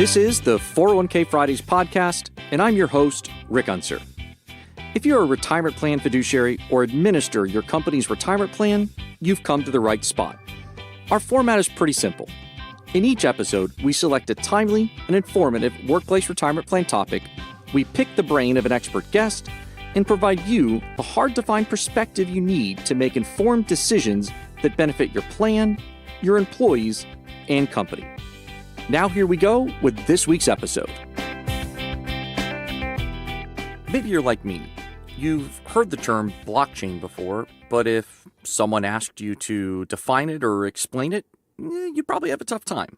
This is the 401k Fridays podcast, and I'm your host, Rick Unser. If you're a retirement plan fiduciary or administer your company's retirement plan, you've come to the right spot. Our format is pretty simple. In each episode, we select a timely and informative workplace retirement plan topic, we pick the brain of an expert guest, and provide you the hard-to-find perspective you need to make informed decisions that benefit your plan, your employees, and company. Now here we go with this week's episode. Maybe you're like me. You've heard the term blockchain before, but if someone asked you to define it or explain it, you'd probably have a tough time.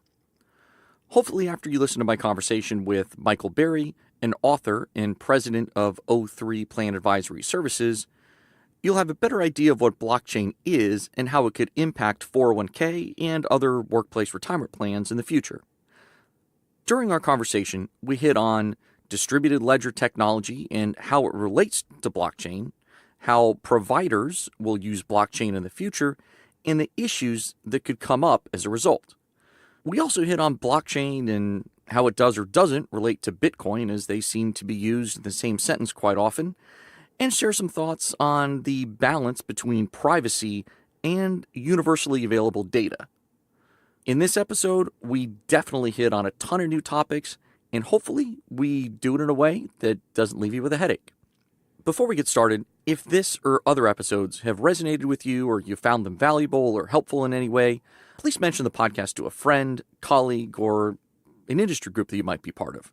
Hopefully, after you listen to my conversation with Micheal Barry, an author and president of O3 Plan Advisory Services, you'll have a better idea of what blockchain is and how it could impact 401k and other workplace retirement plans in the future. During our conversation, we hit on distributed ledger technology and how it relates to blockchain, how providers will use blockchain in the future, and the issues that could come up as a result. We also hit on blockchain and how it does or doesn't relate to Bitcoin, as they seem to be used in the same sentence quite often, and share some thoughts on the balance between privacy and universally available data. In this episode, we definitely hit on a ton of new topics, and hopefully we do it in a way that doesn't leave you with a headache. Before we get started, if this or other episodes have resonated with you or you found them valuable or helpful in any way, please mention the podcast to a friend, colleague, or an industry group that you might be part of.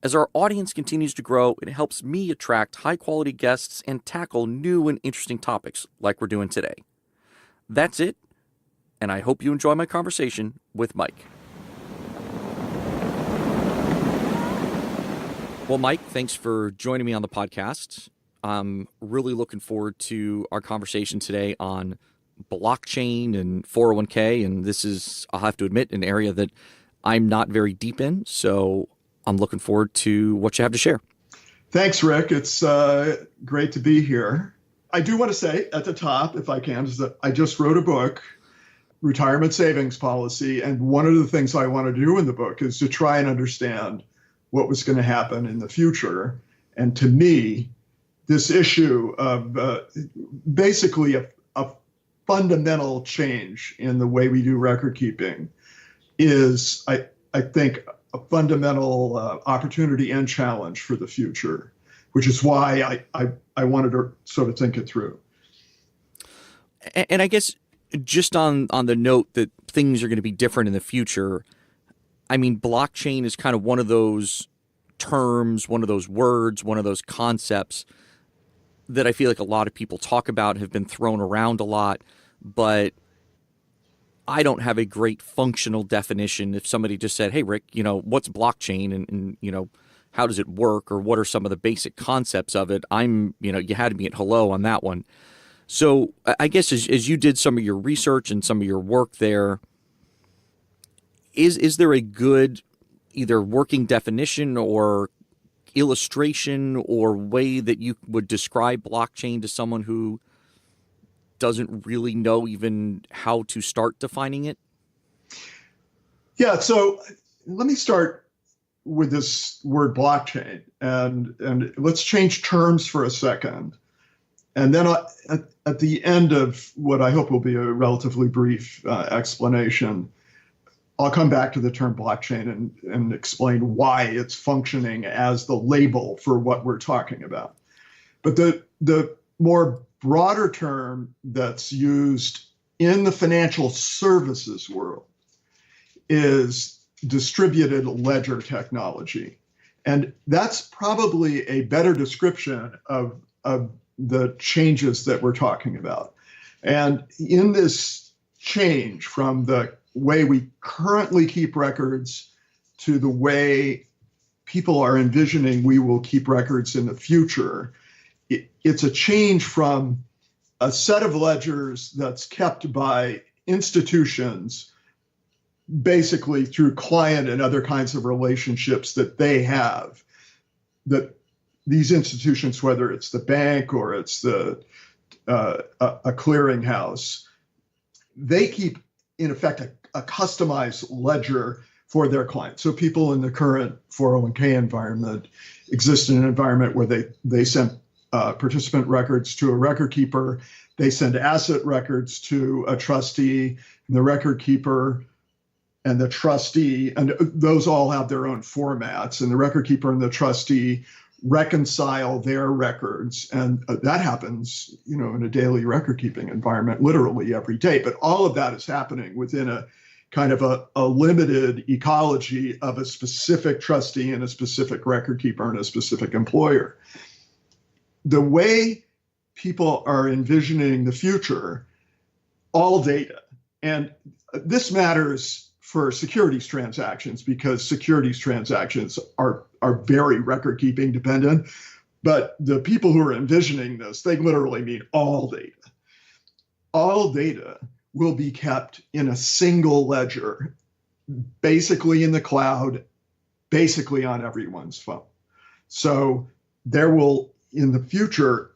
As our audience continues to grow, it helps me attract high-quality guests and tackle new and interesting topics like we're doing today. That's it, and I hope you enjoy my conversation with Mike. Well, Mike, thanks for joining me on the podcast. I'm really looking forward to our conversation today on blockchain and 401k, and this is, I'll have to admit, an area that I'm not very deep in, so I'm looking forward to what you have to share. Thanks, Rick. It's great to be here. I do want to say at the top, if I can, is that I just wrote a book, Retirement Savings Policy, and one of the things I want to do in the book is to try and understand what was going to happen in the future. And to me, this issue of basically a fundamental change in the way we do record keeping is, I think, a fundamental opportunity and challenge for the future, which is why I wanted to sort of think it through. And I guess just on the note that things are going to be different in the future, I mean, blockchain is kind of one of those terms, one of those words, one of those concepts that I feel like a lot of people talk about, have been thrown around a lot, but I don't have a great functional definition. If somebody just said, hey, Rick, what's blockchain and how does it work, or what are some of the basic concepts of it? You had me at hello on that one. So I guess as you did some of your research and some of your work there, is there a good either working definition or illustration or way that you would describe blockchain to someone who doesn't really know even how to start defining it? Yeah, so let me start with this word blockchain, and let's change terms for a second. And then at the end of what I hope will be a relatively brief explanation, I'll come back to the term blockchain and explain why it's functioning as the label for what we're talking about. But the more broader term that's used in the financial services world is distributed ledger technology. And that's probably a better description of the changes that we're talking about. And in this change from the way we currently keep records to the way people are envisioning we will keep records in the future, it's a change from a set of ledgers that's kept by institutions basically through client and other kinds of relationships that they have, that these institutions, whether it's the bank or it's a clearinghouse, they keep, in effect, a customized ledger for their clients. So people in the current 401k environment exist in an environment where they send participant records to a record keeper, they send asset records to a trustee, and the record keeper and the trustee, and those all have their own formats, and the record keeper and the trustee reconcile their records. And that happens, in a daily record keeping environment, literally every day. But all of that is happening within a kind of a limited ecology of a specific trustee and a specific record keeper and a specific employer. The way people are envisioning the future, all data, and this matters for securities transactions because securities transactions are very record keeping dependent. But the people who are envisioning this, they literally mean all data. All data will be kept in a single ledger, basically in the cloud, basically on everyone's phone. So there will, in the future,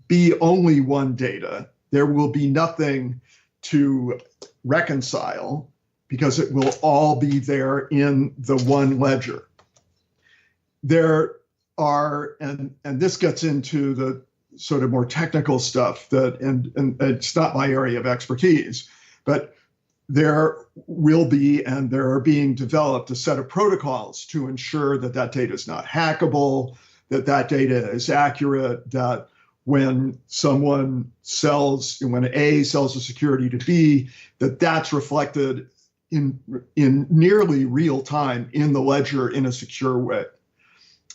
be only one data. There will be nothing to reconcile because it will all be there in the one ledger. There are, and this gets into the sort of more technical stuff and it's not my area of expertise, but there will be, and there are being developed a set of protocols to ensure that that data is not hackable, that that data is accurate, that when someone when A sells a security to B, that that's reflected in nearly real time in the ledger in a secure way.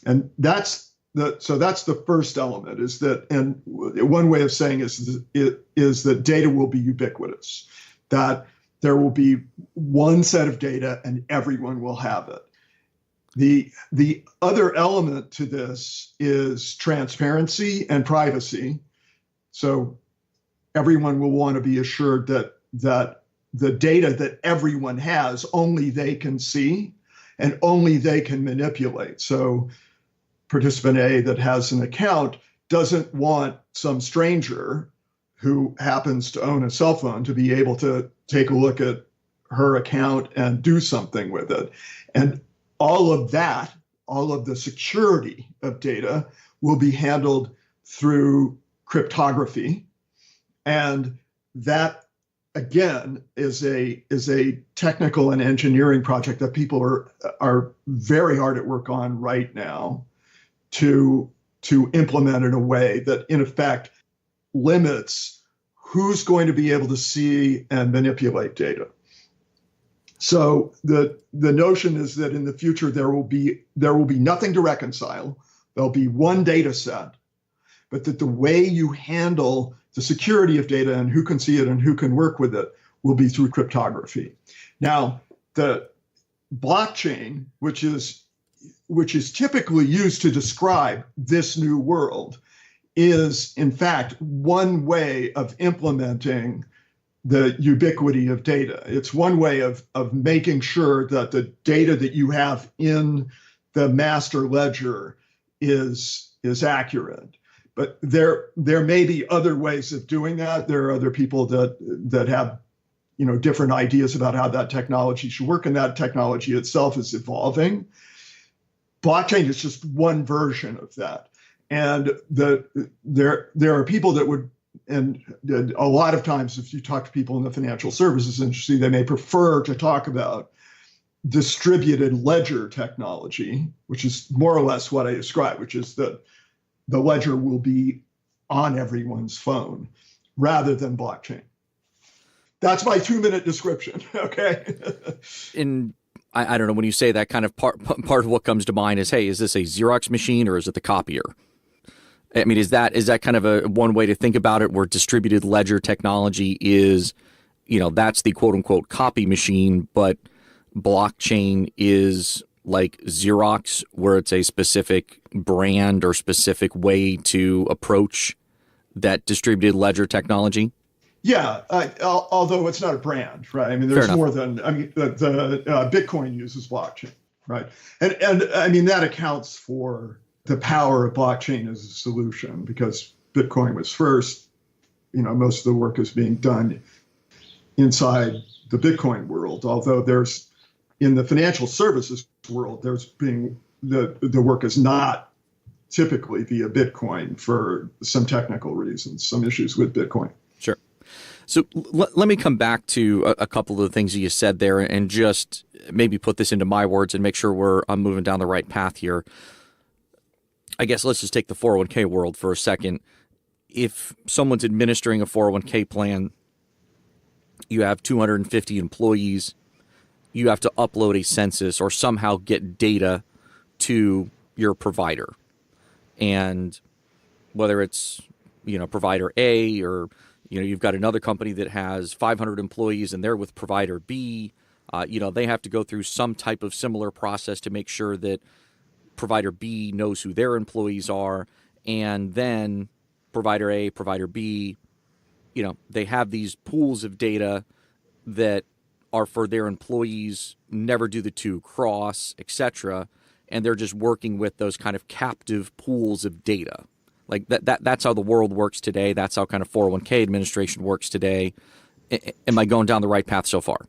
And that's the first element, is that, and one way of saying is that data will be ubiquitous, that there will be one set of data and everyone will have it. The other element to this is transparency and privacy. So everyone will want to be assured that the data that everyone has, only they can see and only they can manipulate. So participant A that has an account doesn't want some stranger who happens to own a cell phone to be able to take a look at her account and do something with it. And all of that, all of the security of data will be handled through cryptography. And that, again, is a technical and engineering project that people are very hard at work on right now to implement in a way that, in effect, limits who's going to be able to see and manipulate data. So the notion is that in the future there will be nothing to reconcile. There'll be one data set, but that the way you handle the security of data and who can see it and who can work with it will be through cryptography. Now, the blockchain, which is typically used to describe this new world, is in fact one way of implementing the ubiquity of data. It's one way of making sure that the data that you have in the master ledger is accurate. But there may be other ways of doing that. There are other people that have different ideas about how that technology should work, and that technology itself is evolving. Blockchain is just one version of that. And there are people that would, and a lot of times if you talk to people in the financial services industry, they may prefer to talk about distributed ledger technology, which is more or less what I described, which is that the ledger will be on everyone's phone rather than blockchain. That's my 2-minute description. Okay. I don't know, when you say that, kind of part of what comes to mind is, hey, is this a Xerox machine or is it the copier? I mean, is that kind of a one way to think about it, where distributed ledger technology is, that's the quote unquote copy machine, but blockchain is like Xerox, where it's a specific brand or specific way to approach that distributed ledger technology? Yeah, although it's not a brand, right? I mean, there's more than, the Bitcoin uses blockchain, right? And I mean, that accounts for the power of blockchain as a solution, because Bitcoin was first. Most of the work is being done inside the Bitcoin world, although there's in the financial services world, the work is not typically via Bitcoin for some technical reasons, some issues with Bitcoin. Sure. So let me come back to a couple of the things you said there and just maybe put this into my words and make sure I'm moving down the right path here. I guess let's just take the 401k world for a second. If someone's administering a 401k plan, you have 250 employees, you have to upload a census or somehow get data to your provider. And whether it's, provider A or, you've got another company that has 500 employees and they're with provider B, they have to go through some type of similar process to make sure that provider B knows who their employees are. And then provider A, provider B, they have these pools of data that are for their employees, never do the two cross, etc. And they're just working with those kind of captive pools of data. Like that's how the world works today. That's how kind of 401k administration works today. Am I going down the right path so far?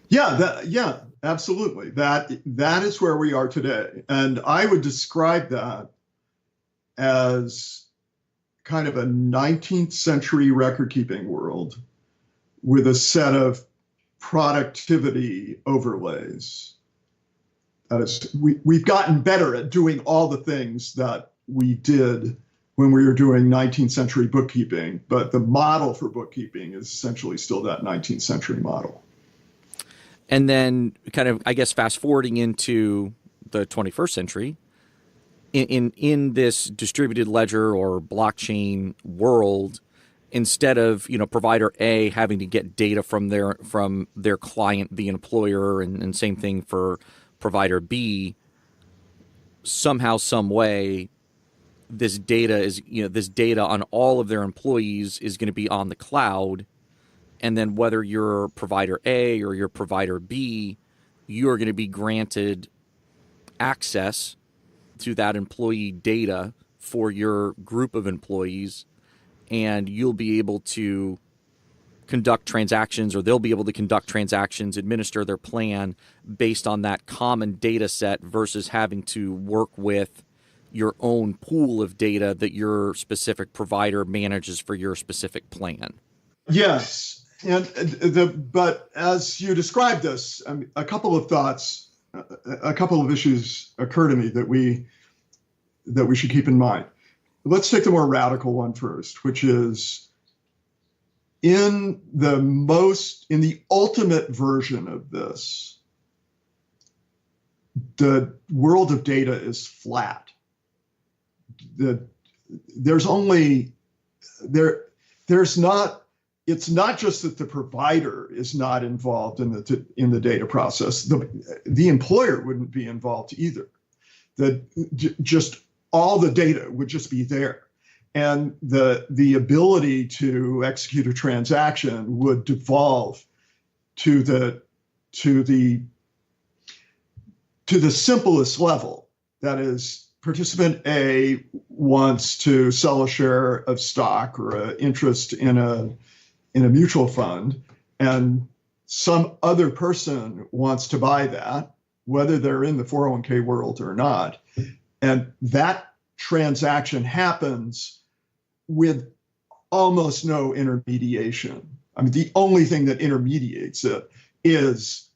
Yeah, absolutely. That is where we are today. And I would describe that as kind of a 19th century record-keeping world with a set of productivity overlays. That is, we've gotten better at doing all the things that we did when we were doing 19th century bookkeeping, but the model for bookkeeping is essentially still that 19th century model. And then kind of, I guess, fast forwarding into the 21st century, in this distributed ledger or blockchain world, instead of provider A having to get data from their client, the employer, and same thing for provider B, somehow, some way, this data on all of their employees is going to be on the cloud. And then whether you're provider A or you're provider B, you're going to be granted access to that employee data for your group of employees, and you'll be able to conduct transactions, or they'll be able to conduct transactions, administer their plan based on that common data set versus having to work with your own pool of data that your specific provider manages for your specific plan. Yes. But as you described this, a couple of thoughts, a couple of issues occur to me that we should keep in mind. Let's take the more radical one first, which is in the ultimate version of this, the world of data is flat. It's not just that the provider is not involved in the data process. The employer wouldn't be involved either. Just all the data would just be there, and the ability to execute a transaction would devolve to the simplest level. That is, participant A wants to sell a share of stock or an interest in a mutual fund, and some other person wants to buy that, whether they're in the 401k world or not. And that transaction happens with almost no intermediation. The only thing that intermediates it is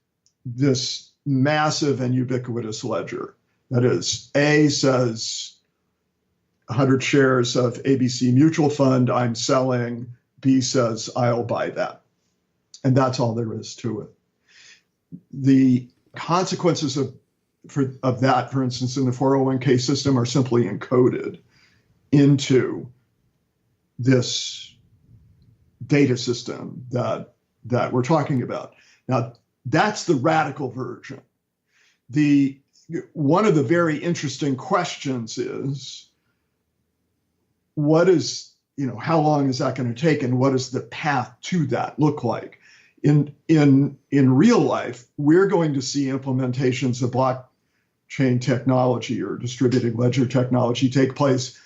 this massive and ubiquitous ledger. That is, A says 100 shares of ABC mutual fund I'm selling. B says, I'll buy that. And that's all there is to it. The consequences of that, for instance, in the 401k system are simply encoded into this data system that we're talking about. Now, that's the radical version. One of the very interesting questions is, how long is that going to take, and what does the path to that look like? In real life, we're going to see implementations of blockchain technology or distributed ledger technology take place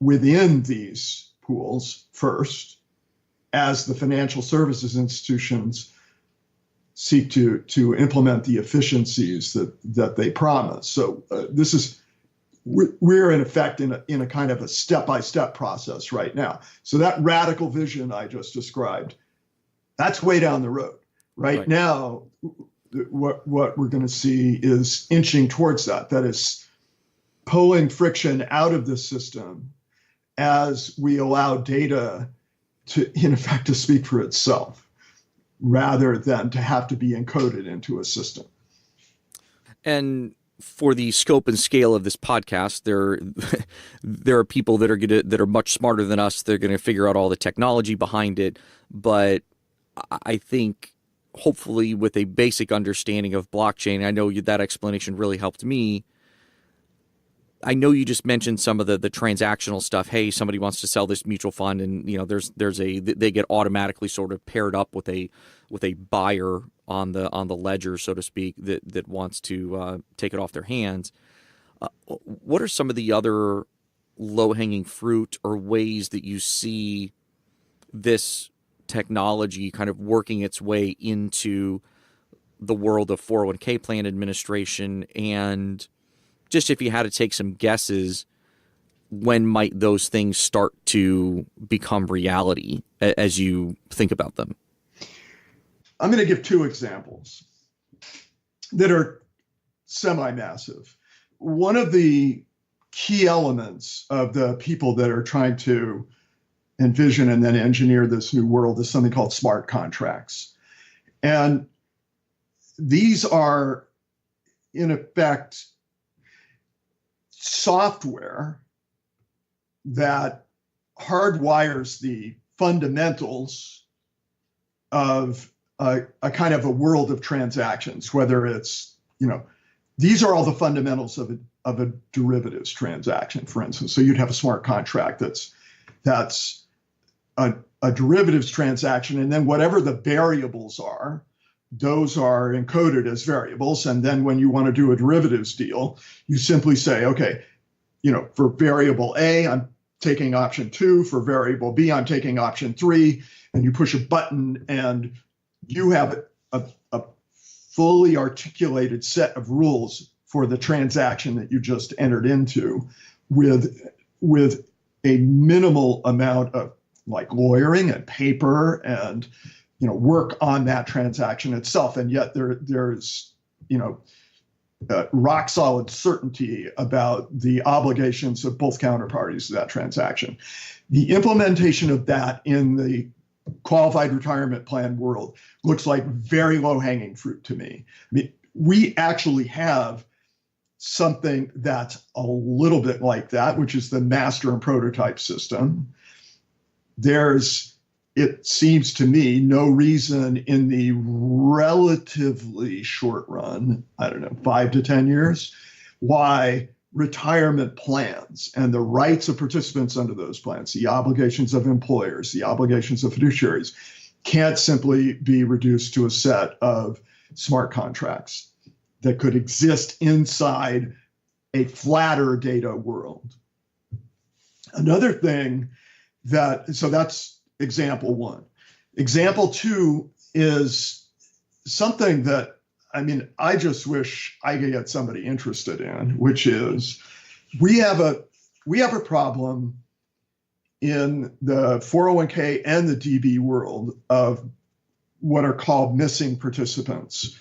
within these pools first, as the financial services institutions seek to implement the efficiencies that they promise. So we're in effect in a kind of a step-by-step process right now. So that radical vision I just described, that's way down the road. Right now, what we're going to see is inching towards that. That is pulling friction out of the system as we allow data to, in effect, to speak for itself, rather than to have to be encoded into a system. And for the scope and scale of this podcast, there are people that are much smarter than us. They're going to figure out all the technology behind it. But I think hopefully with a basic understanding of blockchain, I know that explanation really helped me. I know you just mentioned some of the transactional stuff. Hey, somebody wants to sell this mutual fund, and they get automatically sort of paired up with a buyer on the ledger, so to speak, that wants to take it off their hands. What are some of the other low-hanging fruit or ways that you see this technology kind of working its way into the world of 401k plan administration? And just if you had to take some guesses, when might those things start to become reality as you think about them? I'm going to give two examples that are semi-massive. One of the key elements of the people that are trying to envision and then engineer this new world is something called smart contracts. And these are, in effect, software that hardwires the fundamentals of a kind of a world of transactions, whether it's, these are all the fundamentals of a derivatives transaction, for instance. So you'd have a smart contract that's a derivatives transaction, and then whatever the variables are, those are encoded as variables. And then when you want to do a derivatives deal, you simply say, okay, for variable A, I'm taking option 2. For variable B, I'm taking option 3. And you push a button and you have a fully articulated set of rules for the transaction that you just entered into with a minimal amount of lawyering and paper and work on that transaction itself. And yet there's rock solid certainty about the obligations of both counterparties to that transaction. The implementation of that in the qualified retirement plan world looks like very low hanging fruit to me. I mean, we actually have something that's a little bit like that, which is the master and prototype system. It seems to me, no reason in the relatively short run, 5 to 10 years, why retirement plans and the rights of participants under those plans, the obligations of employers, the obligations of fiduciaries, can't simply be reduced to a set of smart contracts that could exist inside a flatter data world. Another thing so that's example one. Example two is something that, I just wish I could get somebody interested in, which is we have a problem in the 401k and the DB world of what are called missing participants.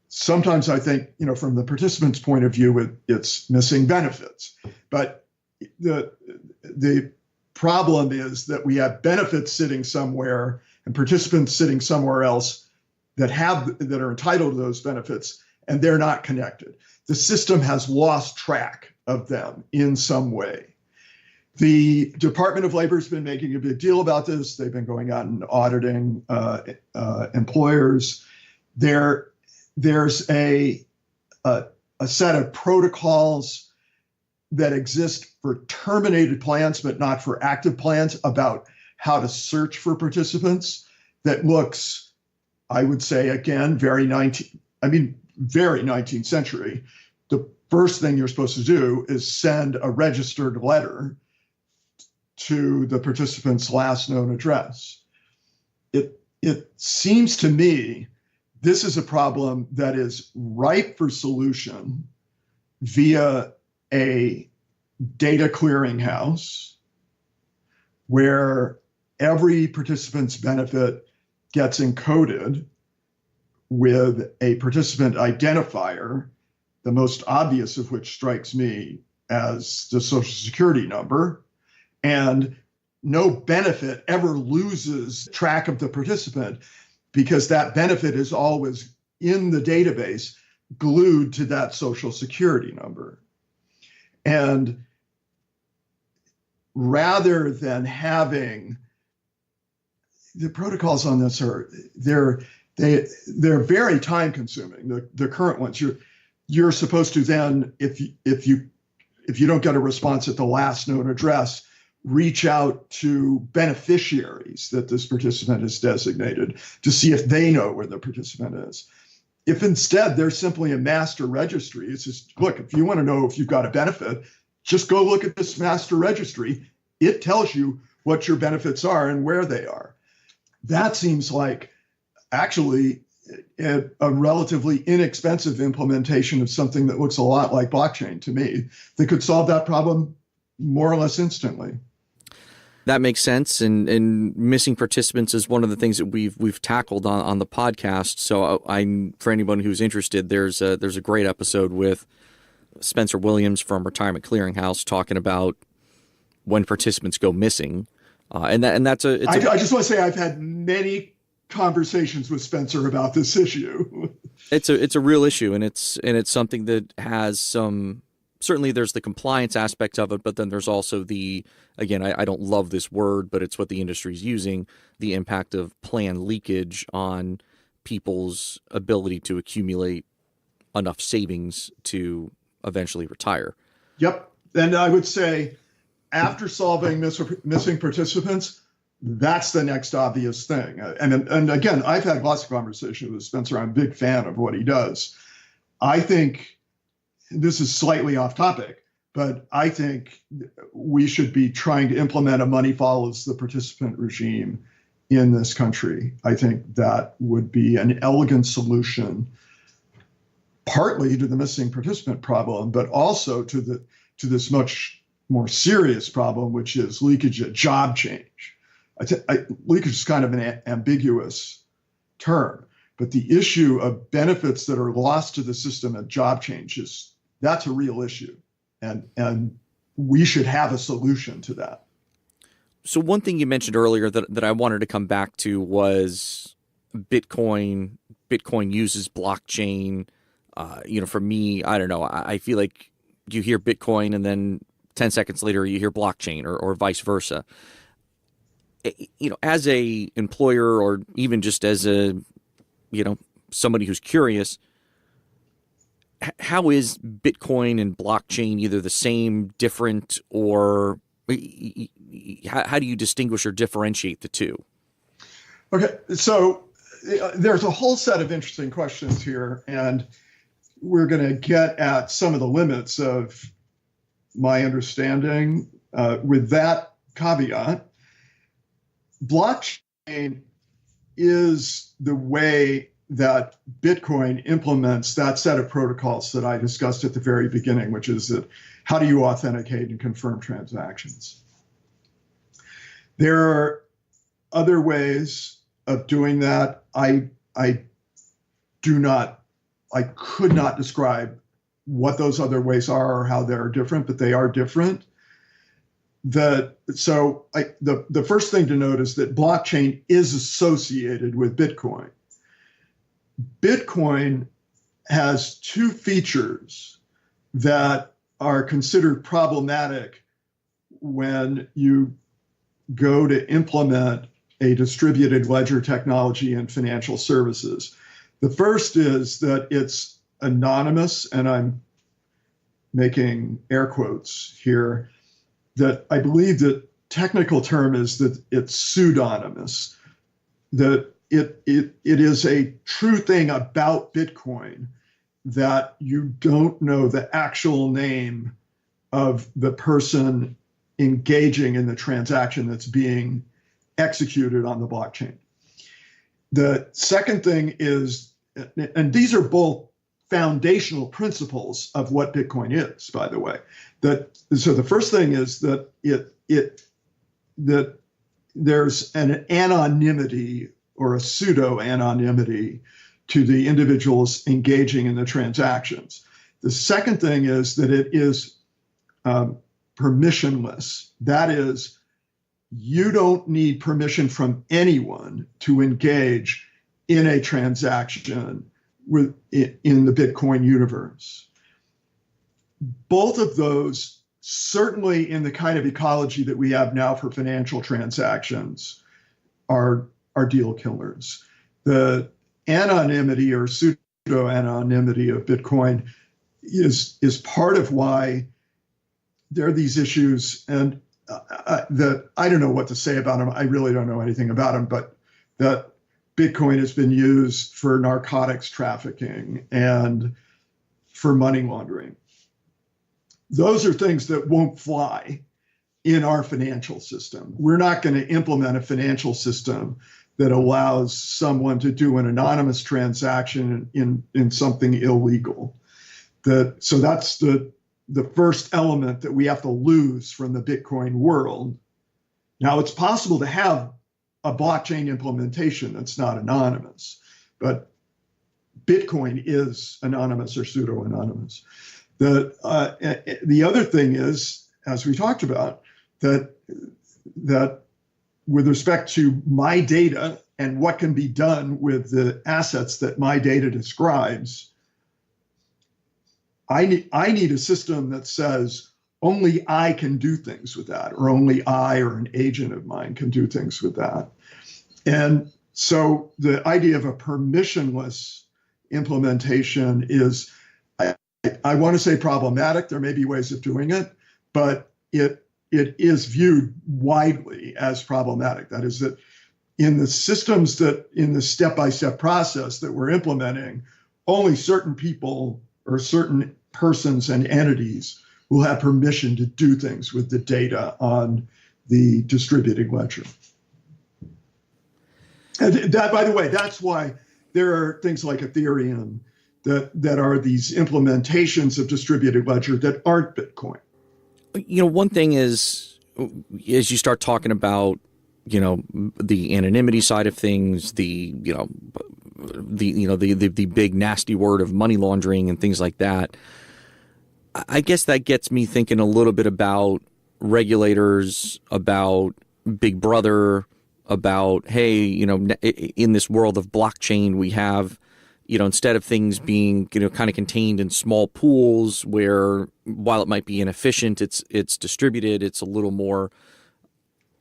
Sometimes I think, from the participant's point of view, it's missing benefits. But the problem is that we have benefits sitting somewhere and participants sitting somewhere else that are entitled to those benefits, and they're not connected. The system has lost track of them in some way. The Department of Labor has been making a big deal about this. They've been going out and auditing employers. There's a set of protocols that exist for terminated plans, but not for active plans, about how to search for participants that looks, I would say, again, very 19th century. The first thing you're supposed to do is send a registered letter to the participant's last known address. It seems to me this is a problem that is ripe for solution via a data clearinghouse where every participant's benefit gets encoded with a participant identifier, the most obvious of which strikes me as the Social Security number, and no benefit ever loses track of the participant because that benefit is always in the database glued to that Social Security number. And rather than having the protocols on this they're very time consuming. The current ones, you're supposed to then, if you don't get a response at the last known address, reach out to beneficiaries that this participant has designated to see if they know where the participant is. If instead there's simply a master registry, it's just, look, if you want to know if you've got a benefit, just go look at this master registry. It tells you what your benefits are and where they are. That seems like actually a relatively inexpensive implementation of something that looks a lot like blockchain to me that could solve that problem more or less instantly. That makes sense, and missing participants is one of the things that we've tackled on the podcast. So for anyone who's interested, there's a great episode with Spencer Williams from Retirement Clearinghouse talking about when participants go missing, I just want to say I've had many conversations with Spencer about this issue. It's a real issue, and it's something that has some. Certainly there's the compliance aspect of it, but then there's also the, again, I don't love this word, but it's what the industry's using, the impact of plan leakage on people's ability to accumulate enough savings to eventually retire. Yep. And I would say after solving missing participants, that's the next obvious thing. And again, I've had lots of conversations with Spencer. I'm a big fan of what he does. I think this is slightly off topic, but I think we should be trying to implement a money follows the participant regime in this country. I think that would be an elegant solution, partly to the missing participant problem, but also to this much more serious problem, which is leakage at job change. Leakage is kind of an ambiguous term, but the issue of benefits that are lost to the system at job change that's a real issue, and we should have a solution to that. So one thing you mentioned earlier that I wanted to come back to was Bitcoin. Bitcoin uses blockchain. For me, I don't know. I feel like you hear Bitcoin and then 10 seconds later you hear blockchain or vice versa. As a employer or even just as a, somebody who's curious, how is Bitcoin and blockchain either the same, different, or how do you distinguish or differentiate the two? Okay, so there's a whole set of interesting questions here, and we're going to get at some of the limits of my understanding. With that caveat, blockchain is the way that Bitcoin implements that set of protocols that I discussed at the very beginning, which is that how do you authenticate and confirm transactions? There are other ways of doing that. I could not describe what those other ways are or how they're different, but they are different. The first thing to note is that blockchain is associated with Bitcoin. Bitcoin has two features that are considered problematic when you go to implement a distributed ledger technology in financial services. The first is that it's anonymous, and I'm making air quotes here, that I believe the technical term is that it's pseudonymous, that it is a true thing about Bitcoin that you don't know the actual name of the person engaging in the transaction that's being executed on the blockchain. The second thing is and these are both foundational principles of what Bitcoin is, by the way. So the first thing is that that there's an anonymity or a pseudo anonymity to the individuals engaging in the transactions. The second thing is that it is permissionless. That is, you don't need permission from anyone to engage in a transaction in the Bitcoin universe. Both of those, certainly in the kind of ecology that we have now for financial transactions, are deal killers. The anonymity or pseudo-anonymity of Bitcoin is part of why there are these issues, and that I don't know what to say about them. I really don't know anything about them, but that Bitcoin has been used for narcotics trafficking and for money laundering. Those are things that won't fly in our financial system. We're not going to implement a financial system that allows someone to do an anonymous transaction in something illegal. So that's the first element that we have to lose from the Bitcoin world. Now, it's possible to have a blockchain implementation that's not anonymous, but Bitcoin is anonymous or pseudo-anonymous. The other thing is, as we talked about, that with respect to my data and what can be done with the assets that my data describes, I need a system that says only I can do things with that, or only I or an agent of mine can do things with that. And so the idea of a permissionless implementation is, I want to say problematic. There may be ways of doing it, but it is viewed widely as problematic. That is, that in the systems in the step-by-step process that we're implementing, only certain people or certain persons and entities will have permission to do things with the data on the distributed ledger. And that, by the way, that's why there are things like Ethereum that are these implementations of distributed ledger that aren't Bitcoin. One thing is, as you start talking about, the anonymity side of things, the big nasty word of money laundering and things like that, I guess that gets me thinking a little bit about regulators, about Big Brother, about, hey, in this world of blockchain, we have, instead of things being, kind of contained in small pools where, while it might be inefficient, it's distributed, it's a little more,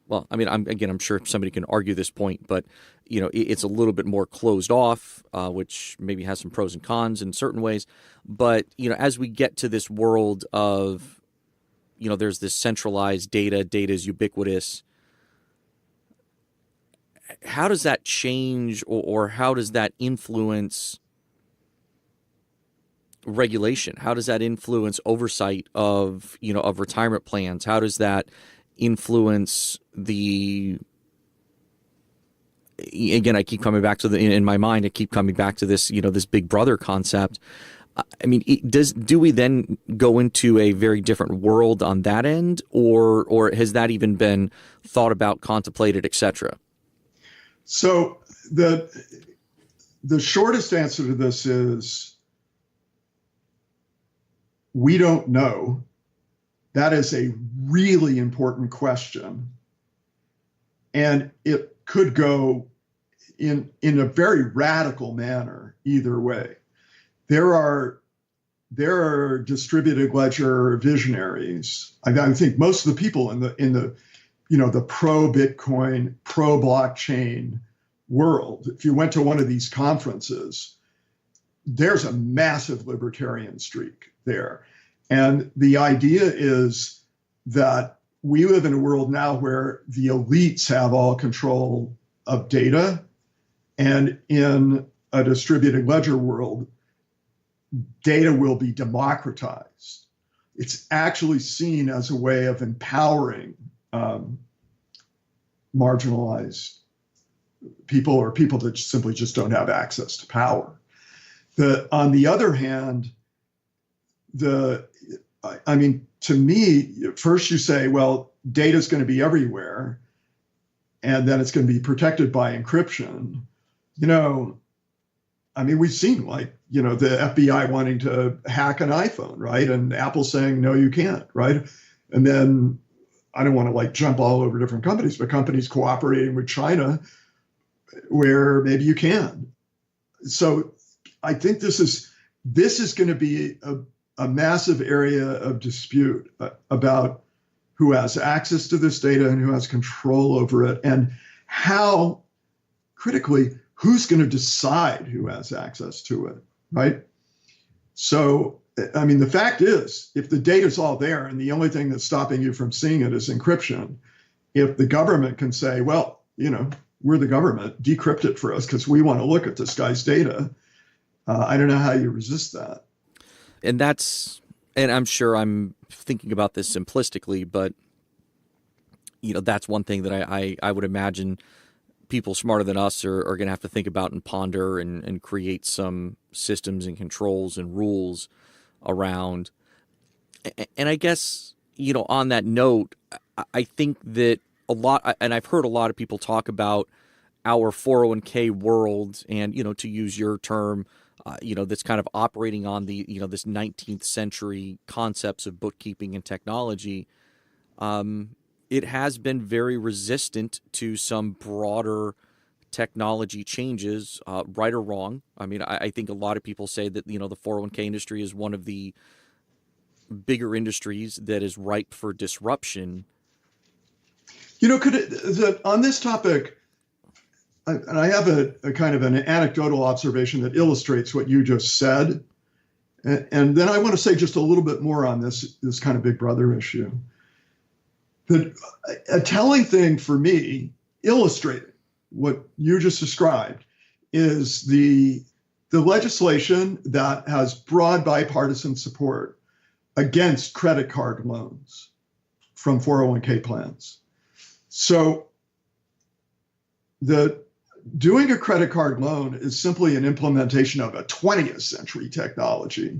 well, I mean, I'm sure somebody can argue this point, but, it's a little bit more closed off, which maybe has some pros and cons in certain ways. But, as we get to this world of, there's this centralized data is ubiquitous. How does that change, or how does that influence regulation? How does that influence oversight of retirement plans? How does that influence again, I keep coming back to in my mind, I keep coming back to this, this Big Brother concept. I mean, do we then go into a very different world on that end, or has that even been thought about, contemplated, etc.? So the shortest answer to this is we don't know. That is a really important question. And it could go in a very radical manner either way. There are distributed ledger visionaries. I think most of the people in the pro Bitcoin, pro blockchain world, if you went to one of these conferences, there's a massive libertarian streak there. And the idea is that we live in a world now where the elites have all control of data. And in a distributed ledger world, data will be democratized. It's actually seen as a way of empowering marginalized people, or people that simply just don't have access to power. On the other hand, to me, first you say, well, data is going to be everywhere, and then it's going to be protected by encryption. We've seen the FBI wanting to hack an iPhone, right? And Apple saying, no, you can't, right? And then I don't want to jump all over different companies, but companies cooperating with China where maybe you can. So I think this is going to be a massive area of dispute about who has access to this data and who has control over it, and how, critically, who's going to decide who has access to it, right? So, the fact is, if the data's all there and the only thing that's stopping you from seeing it is encryption, if the government can say, well, we're the government, decrypt it for us because we want to look at this guy's data, I don't know how you resist that. And I'm sure I'm thinking about this simplistically, but that's one thing that I would imagine people smarter than us are going to have to think about and ponder and create some systems and controls and rules around. And I guess, on that note, I think that and I've heard a lot of people talk about our 401k world and, to use your term, that's kind of operating on the, this 19th century concepts of bookkeeping and technology. It has been very resistant to some broader technology changes, right or wrong. I think a lot of people say that, the 401k industry is one of the bigger industries that is ripe for disruption. On this topic, and I have a kind of an anecdotal observation that illustrates what you just said. And then I want to say just a little bit more on this kind of Big Brother issue. A telling thing for me, illustrating what you just described, is the legislation that has broad bipartisan support against credit card loans from 401k plans. So doing a credit card loan is simply an implementation of a 20th century technology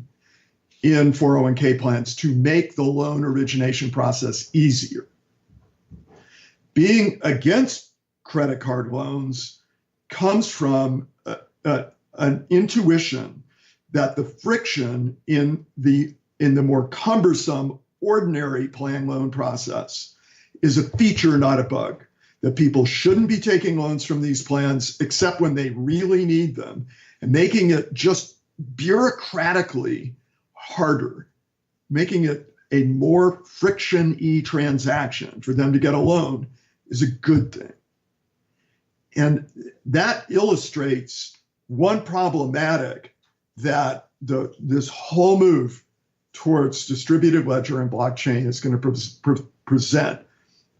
in 401k plans to make the loan origination process easier. Being against credit card loans comes from an intuition that the friction in the more cumbersome ordinary plan loan process is a feature, not a bug. That people shouldn't be taking loans from these plans except when they really need them, and making it just bureaucratically harder, making it a more friction-y transaction for them to get a loan is a good thing. And that illustrates one problematic that this whole move towards distributed ledger and blockchain is going to present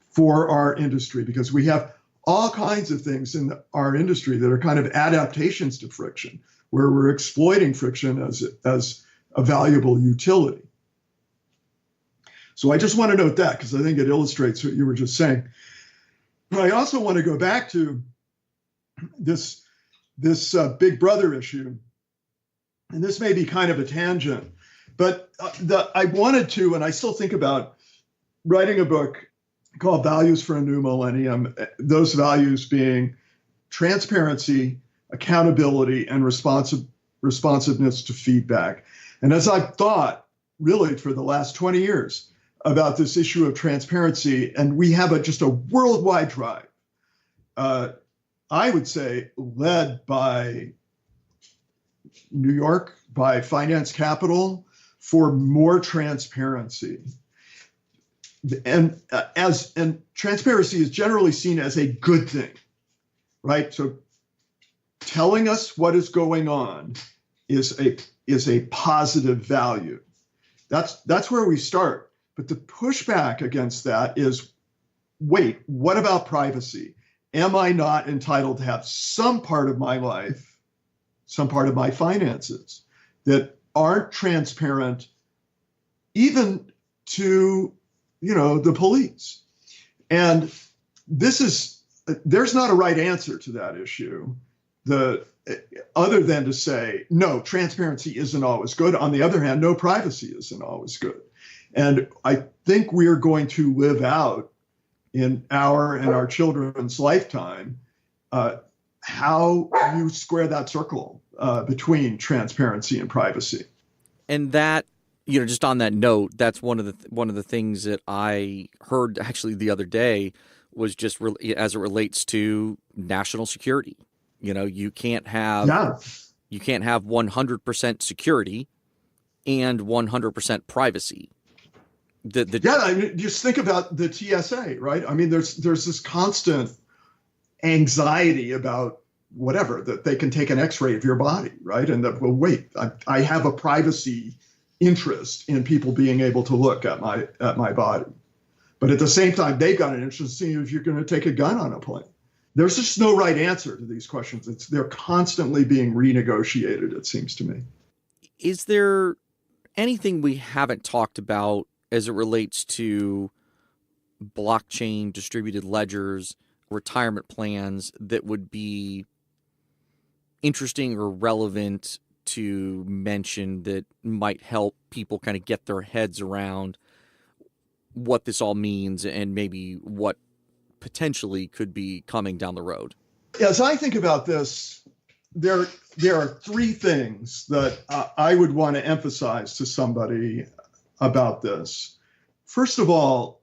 for our industry, because we have all kinds of things in our industry that are kind of adaptations to friction, where we're exploiting friction as a valuable utility. So I just want to note that because I think it illustrates what you were just saying. But I also want to go back to this Big Brother issue, and this may be kind of a tangent, but I wanted to, and I still think about writing a book called Values for a New Millennium, those values being transparency, accountability, and responsiveness to feedback. And as I've thought really for the last 20 years about this issue of transparency, and we have just a worldwide drive, I would say led by New York, by finance capital, for more transparency. And transparency is generally seen as a good thing, right? So telling us what is going on is a positive value. That's where we start. But the pushback against that is, wait, what about privacy? Am I not entitled to have some part of my life, some part of my finances that aren't transparent, even to the police? And there's not a right answer to that issue. other than to say, no, transparency isn't always good. On the other hand, no, privacy isn't always good. And I think we are going to live out in our and our children's lifetime how you square that circle between transparency and privacy. And that, just on that note, that's one of the things that I heard actually the other day was just as it relates to national security. You can't have 100% security and 100% privacy. I mean, just think about the TSA, right? I mean, there's this constant anxiety about whatever, that they can take an X-ray of your body, right? And that, well, wait, I have a privacy interest in people being able to look at my body. But at the same time, they've got an interest in seeing if you're going to take a gun on a plane. There's just no right answer to these questions. They're constantly being renegotiated, it seems to me. Is there anything we haven't talked about as it relates to blockchain, distributed ledgers, retirement plans that would be interesting or relevant to mention that might help people kind of get their heads around what this all means and maybe what potentially could be coming down the road? As I think about this, there are three things that I would want to emphasize to somebody about this. First of all,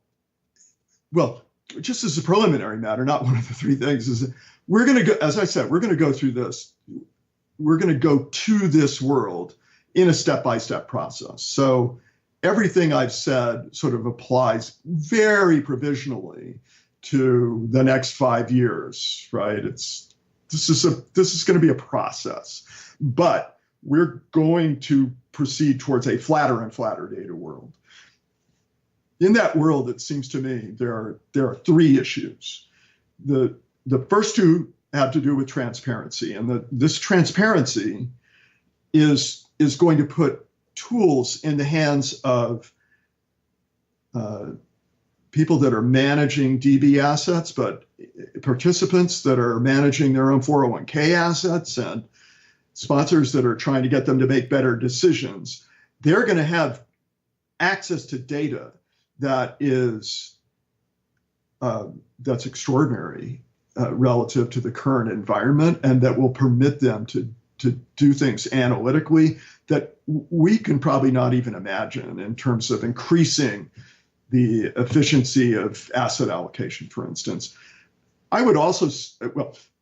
well, just as a preliminary matter, not one of the three things, is that we're going to go, as I said, we're going to go through this. We're going to go to this world in a step-by-step process. So everything I've said sort of applies very provisionally to the next 5 years, right? This is going to be a process, but we're going to proceed towards a flatter and flatter data world. In that world, it seems to me there are three issues. The first two have to do with transparency, and this transparency is going to put tools in the hands of people that are managing DB assets, but participants that are managing their own 401k assets and sponsors that are trying to get them to make better decisions. They're going to have access to data that is that's extraordinary relative to the current environment, and that will permit them to do things analytically that we can probably not even imagine in terms of increasing the efficiency of asset allocation, for instance. I would also,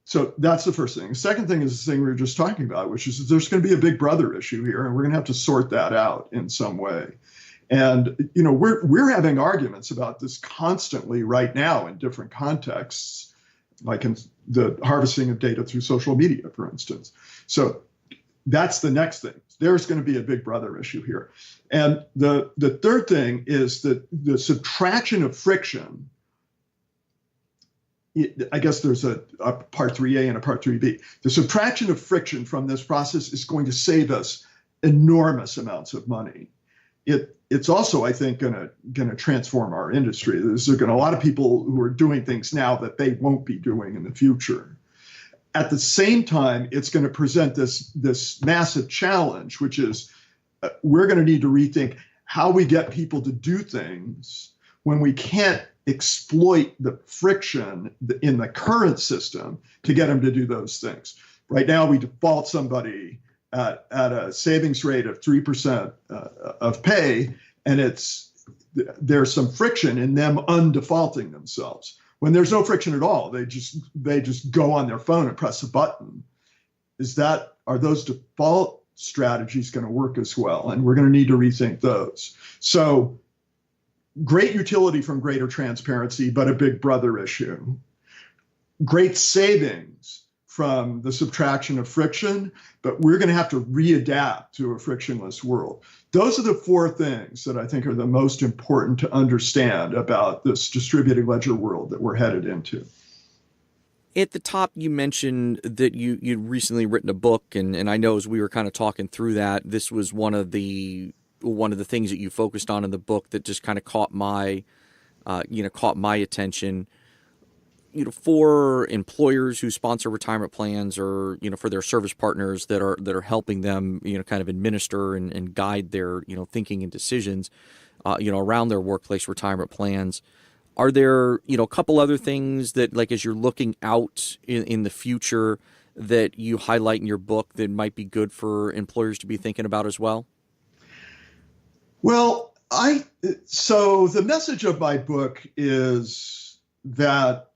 so that's the first thing. The second thing is the thing we were just talking about, which is that there's going to be a big brother issue here, and we're going to have to sort that out in some way. And, we're having arguments about this constantly right now in different contexts, like in the harvesting of data through social media, for instance. So that's the next thing. There's going to be a big brother issue here. And the third thing is that the subtraction of friction, I guess there's a part 3A and a part 3B. The subtraction of friction from this process is going to save us enormous amounts of money. It's also, I think, going to transform our industry. There's a lot of people who are doing things now that they won't be doing in the future. At the same time, it's going to present this massive challenge, which is we're going to need to rethink how we get people to do things when we can't exploit the friction in the current system to get them to do those things. Right now, we default somebody at a savings rate of 3% of pay, and there's some friction in them undefaulting themselves. When there's no friction at all, they just go on their phone and press a button. Are those default strategies going to work as well? And we're going to need to rethink those. So great utility from greater transparency, but a big brother issue. Great savings from the subtraction of friction, but we're going to have to readapt to a frictionless world. Those are the four things that I think are the most important to understand about this distributed ledger world that we're headed into. At the top, you mentioned that you'd recently written a book, and I know as we were kind of talking through that, this was one of the things that you focused on in the book that just kind of caught my attention. for employers who sponsor retirement plans, or for their service partners that are helping them kind of administer and guide their thinking and decisions around their workplace retirement plans. Are there a couple other things that, like, as you're looking out in the future, that you highlight in your book that might be good for employers to be thinking about as well? Well, so the message of my book is that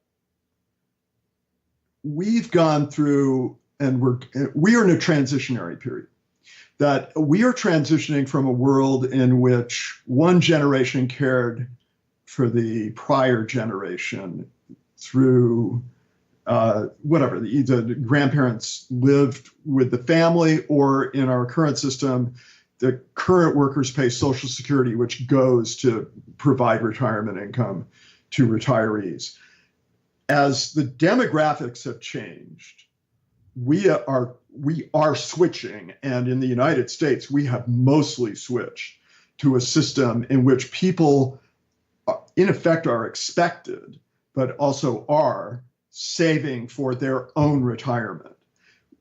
we've gone through, and we are in a transitionary period. That we are transitioning from a world in which one generation cared for the prior generation through whatever, the grandparents lived with the family, or in our current system, the current workers pay Social Security, which goes to provide retirement income to retirees. As the demographics have changed, we are switching, and in the United States, we have mostly switched to a system in which people, in effect, are expected, but also are saving for their own retirement,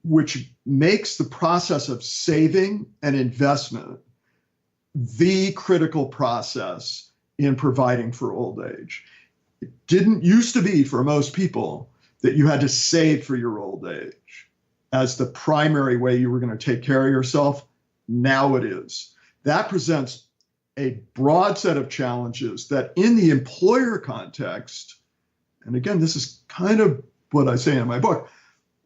which makes the process of saving and investment the critical process in providing for old age. It didn't used to be for most people that you had to save for your old age as the primary way you were going to take care of yourself. Now it is. That presents a broad set of challenges that, in the employer context, and again, this is kind of what I say in my book,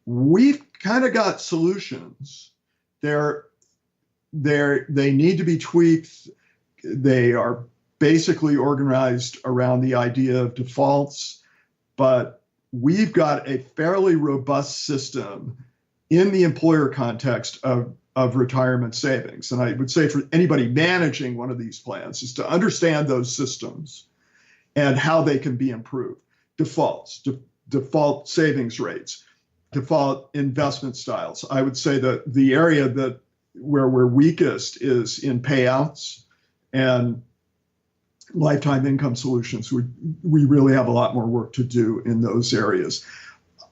we've kind of got solutions. They need to be tweaked. They are basically organized around the idea of defaults, but we've got a fairly robust system in the employer context of retirement savings. And I would say for anybody managing one of these plans is to understand those systems and how they can be improved. Defaults, default savings rates, default investment styles. I would say that the area where we're weakest is in payouts and lifetime income solutions. We really have a lot more work to do in those areas.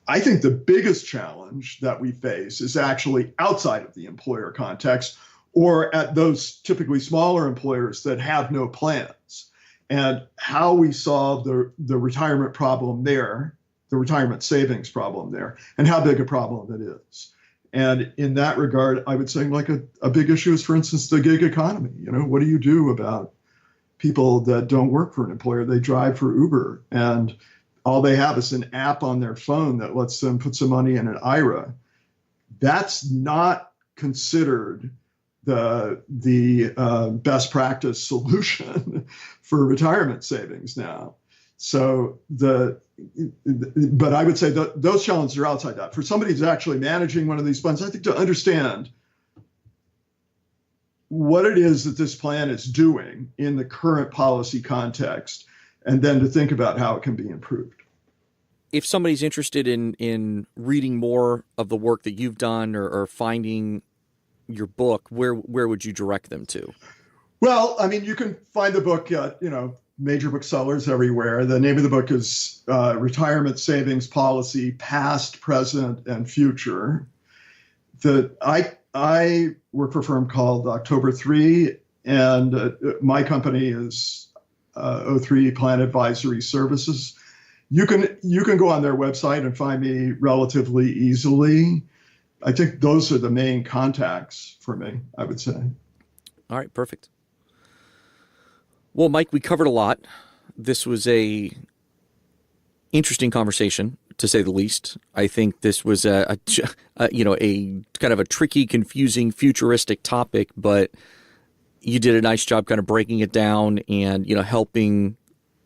I think the biggest challenge that we face is actually outside of the employer context, or at those typically smaller employers that have no plans, and how we solve the retirement problem there, the retirement savings problem there, and how big a problem it is. And in that regard, I would say like a big issue is, for instance, the gig economy. What do you do about people that don't work for an employer? They drive for Uber, and all they have is an app on their phone that lets them put some money in an IRA. That's not considered the best practice solution for retirement savings now. So but I would say that those challenges are outside that. For somebody who's actually managing one of these funds, I think to understand what it is that this plan is doing in the current policy context, and then to think about how it can be improved. If somebody's interested in reading more of the work that you've done, or finding your book, where would you direct them to? Well, I mean, you can find the book at, major booksellers everywhere. The name of the book is Retirement Savings Policy, Past, Present, and Future. I work for a firm called October 3, and my company is O3 Plan Advisory Services. You can go on their website and find me relatively easily. I think those are the main contacts for me, I would say. All right, perfect. Well, Mike, we covered a lot. This was a interesting conversation, to say the least. I think this was a kind of a tricky, confusing, futuristic topic, but you did a nice job kind of breaking it down and, helping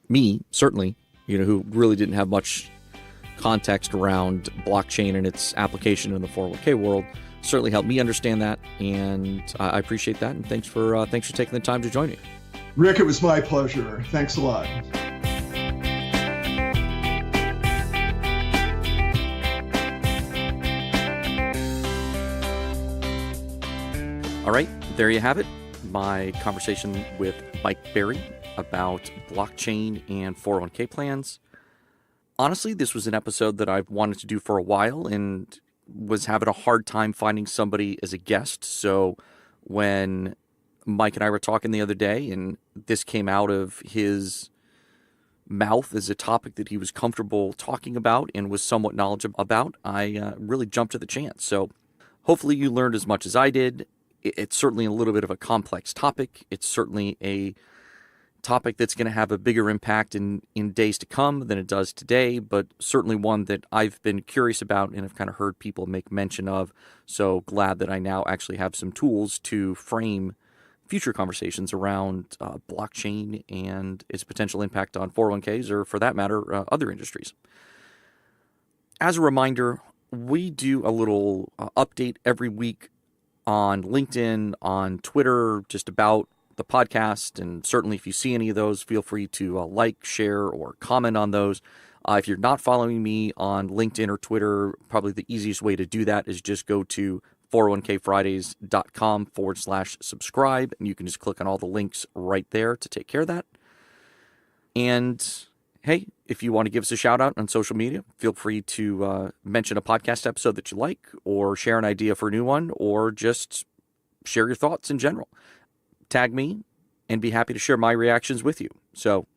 me, certainly, who really didn't have much context around blockchain and its application in the 401k world. Certainly helped me understand that, and I appreciate that. And thanks for taking the time to join me. Rick, it was my pleasure. Thanks a lot. All right, there you have it. My conversation with Mike Barry about blockchain and 401k plans. Honestly, this was an episode that I've wanted to do for a while and was having a hard time finding somebody as a guest. So when Mike and I were talking the other day and this came out of his mouth as a topic that he was comfortable talking about and was somewhat knowledgeable about, I really jumped at the chance. So hopefully you learned as much as I did. It's certainly a little bit of a complex topic. It's certainly a topic that's going to have a bigger impact in days to come than it does today, but certainly one that I've been curious about and have kind of heard people make mention of. So glad that I now actually have some tools to frame future conversations around blockchain and its potential impact on 401ks or, for that matter, other industries. As a reminder, we do a little update every week on LinkedIn, on Twitter, just about the podcast. And certainly if you see any of those, feel free to like, share, or comment on those. If you're not following me on LinkedIn or Twitter, probably the easiest way to do that is just go to 401kfridays.com/subscribe, and you can just click on all the links right there to take care of that. And hey, if you want to give us a shout out on social media, feel free to mention a podcast episode that you like, or share an idea for a new one, or just share your thoughts in general. Tag me and be happy to share my reactions with you. So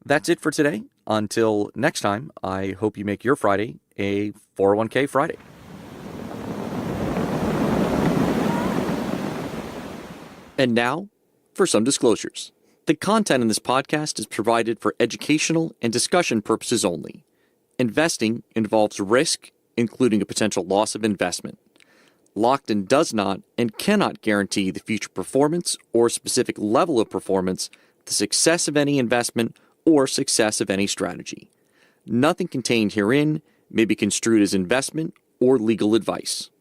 that's it for today. Until next time, I hope you make your Friday a 401k Friday. And now for some disclosures. The content in this podcast is provided for educational and discussion purposes only. Investing involves risk, including a potential loss of investment. Lockton does not and cannot guarantee the future performance or specific level of performance, the success of any investment, or success of any strategy. Nothing contained herein may be construed as investment or legal advice.